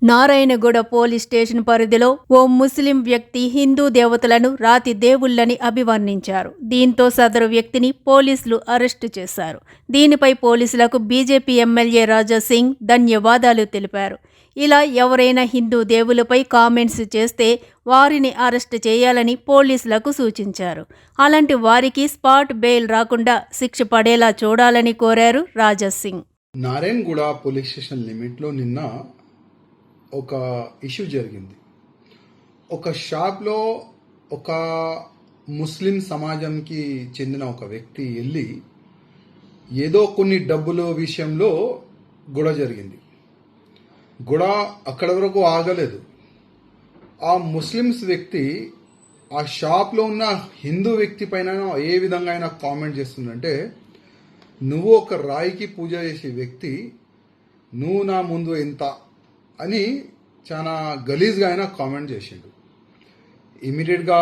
Narayanguda police station పరిధిలో ఓ ముస్లిం వ్యక్తి హిందూ దేవతలను రాతి దేవుళ్లని అభివర్ణించారు. దీంతో సదరు వ్యక్తిని పోలీసులు అరెస్టు చేశారు. దీనిపై పోలీసులకు బీజేపీ ఎమ్మెల్యే రాజా సింగ్ ధన్యవాదాలు తెలిపారు. ఇలా ఎవరైనా హిందూ దేవులపై కామెంట్స్ చేస్తే వారిని అరెస్టు చేయాలని పోలీసులకు సూచించారు. అలాంటి వారికి స్పాట్ బెయిల్ రాకుండా శిక్ష పడేలా చూడాలని కోరారు రాజా సింగ్. నారాయణగూడ పోలీస్ స్టేషన్ లిమిట్లో నిన్న ఒక ఇష్యూ జరిగింది. ఒక షాప్లో ఒక ముస్లిం సమాజంకి చెందిన ఒక వ్యక్తి వెళ్ళి ఏదో కొన్ని డబ్బుల విషయంలో గొడవ జరిగింది. గొడవ అక్కడ వరకు ఆగలేదు. ఆ ముస్లిమ్స్ వ్యక్తి ఆ షాప్లో ఉన్న హిందూ వ్యక్తి పైన ఏ విధంగా అయినా కామెంట్ చేస్తుందంటే, నువ్వు ఒక రాయికి పూజ చేసే వ్యక్తి, నువ్వు నా ముందు ఎంత అని చాలా గలీజ్గా అయినా కామెంట్ చేసిండు. ఇమీడియట్గా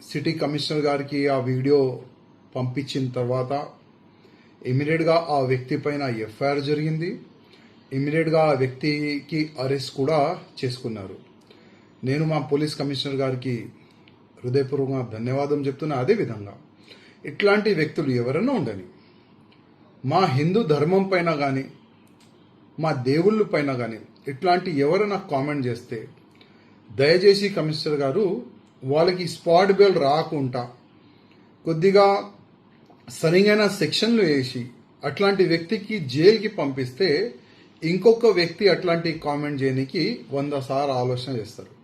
సిటీ కమిషనర్ గారికి ఆ వీడియో పంపించిన తర్వాత ఇమీడియట్గా ఆ వ్యక్తి పైన ఎఫ్ఐఆర్ జరిగింది. ఇమీడియట్గా ఆ వ్యక్తికి అరెస్ట్ కూడా చేసుకున్నారు. నేను మా పోలీస్ కమిషనర్ గారికి హృదయపూర్వకంగా ధన్యవాదం చెప్తున్నా. అదేవిధంగా ఇట్లాంటి వ్యక్తులు ఎవరైనా ఉండని, మా హిందూ ధర్మం పైన కానీ మా దేవుళ్ళ పైన కానీ ఇట్లాంటి ఎవరైనా కామెంట్ చేస్తే దయచేసి కమిషనర్ గారు వాళ్ళకి స్పాట్ బెయిల్ రాకుండా కొద్దిగా సరైన సెక్షన్లు వేసి అట్లాంటి వ్యక్తికి జైలుకి పంపిస్తే ఇంకొక వ్యక్తి అట్లాంటి కామెంట్ చేయడానికి 100 సార్లు ఆలోచన చేస్తారు.